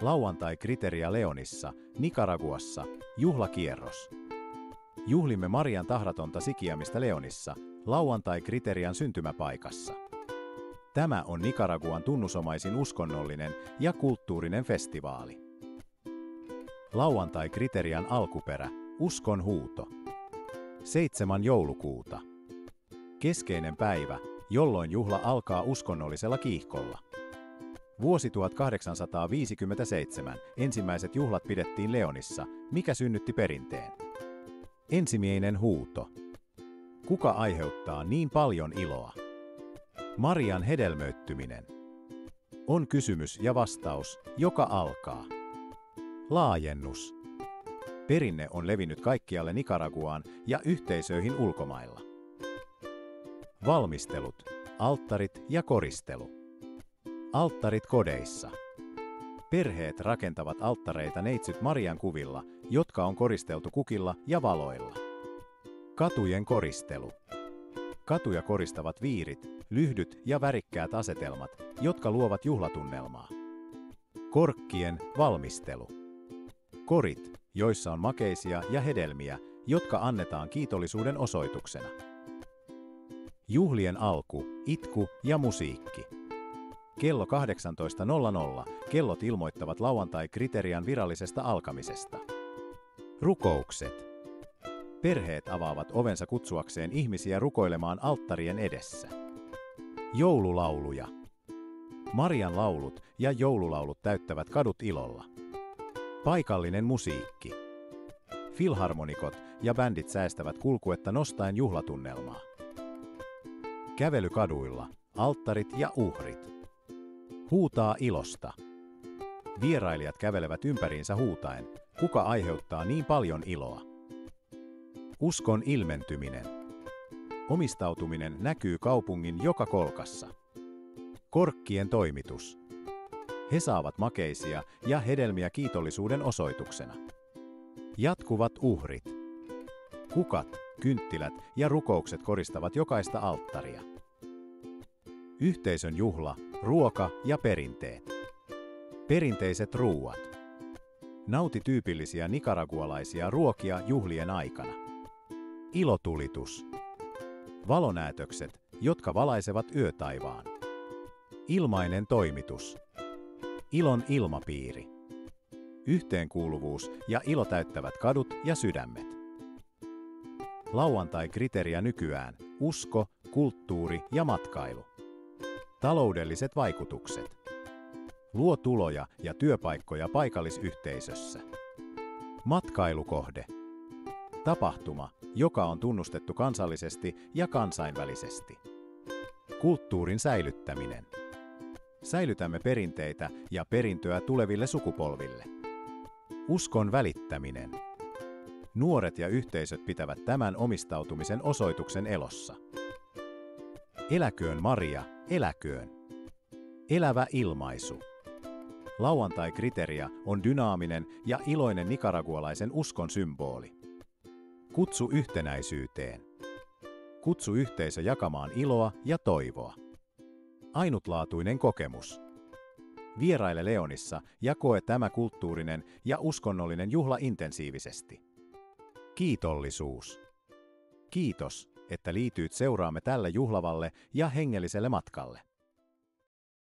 Lauantai Criteria Leonissa, Nicaraguassa, juhlakierros. Juhlimme Marian tahratonta sikiämistä Leonissa, Lauantai Criterian syntymäpaikassa. Tämä on Nicaraguan tunnusomaisin uskonnollinen ja kulttuurinen festivaali. Lauantai Criterian alkuperä, uskon huuto. 7. joulukuuta. Keskeinen päivä, jolloin juhla alkaa uskonnollisella kiihkolla. Vuosi 1857 ensimmäiset juhlat pidettiin Leonissa, mikä synnytti perinteen. Ensimmäinen huuto. Kuka aiheuttaa niin paljon iloa? Marian hedelmöittyminen. On kysymys ja vastaus, joka alkaa. Laajennus. Perinne on levinnyt kaikkialle Nicaraguaan ja yhteisöihin ulkomailla. Valmistelut, alttarit ja koristelu. Alttarit kodeissa. Perheet rakentavat alttareita neitsyt Marian kuvilla, jotka on koristeltu kukilla ja valoilla. Katujen koristelu. Katuja koristavat viirit, lyhdyt ja värikkäät asetelmat, jotka luovat juhlatunnelmaa. Korkkien valmistelu. Korit, joissa on makeisia ja hedelmiä, jotka annetaan kiitollisuuden osoituksena. Juhlien alku, itku ja musiikki. Kello 18.00 kellot ilmoittavat Lauantai Criterian virallisesta alkamisesta. Rukoukset. Perheet avaavat ovensa kutsuakseen ihmisiä rukoilemaan alttarien edessä. Joululauluja. Marian laulut ja joululaulut täyttävät kadut ilolla. Paikallinen musiikki. Filharmonikot ja bändit säästävät kulkuetta nostaen juhlatunnelmaa. Kävely kaduilla, alttarit ja uhrit. Huutaa ilosta. Vierailijat kävelevät ympäriinsä huutaen, kuka aiheuttaa niin paljon iloa. Uskon ilmentyminen. Omistautuminen näkyy kaupungin joka kolkassa. Korkkien toimitus. He saavat makeisia ja hedelmiä kiitollisuuden osoituksena. Jatkuvat uhrit. Kukat, kynttilät ja rukoukset koristavat jokaista alttaria. Yhteisön juhla, ruoka ja perinteet. Perinteiset ruuat. Nauti tyypillisiä nicaragualaisia ruokia juhlien aikana. Ilotulitus. Valonäätökset, jotka valaisevat yötaivaan. Ilmainen toimitus. Ilon ilmapiiri. Yhteenkuuluvuus ja ilo täyttävät kadut ja sydämet. Lauantai Criteria nykyään, usko, kulttuuri ja matkailu. Taloudelliset vaikutukset. Luo tuloja ja työpaikkoja paikallisyhteisössä. Matkailukohde. Tapahtuma, joka on tunnustettu kansallisesti ja kansainvälisesti. Kulttuurin säilyttäminen. Säilytämme perinteitä ja perintöä tuleville sukupolville. Uskon välittäminen. Nuoret ja yhteisöt pitävät tämän omistautumisen osoituksen elossa. Eläköön Maria, eläköön. Elävä ilmaisu. Lauantai Criteria on dynaaminen ja iloinen nicaragualaisen uskon symboli. Kutsu yhtenäisyyteen. Kutsu yhteisö jakamaan iloa ja toivoa. Ainutlaatuinen kokemus. Vieraile Leonissa ja koe tämä kulttuurinen ja uskonnollinen juhla intensiivisesti. Kiitollisuus. Kiitos, että liityit seuraamme tälle juhlavalle ja hengelliselle matkalle.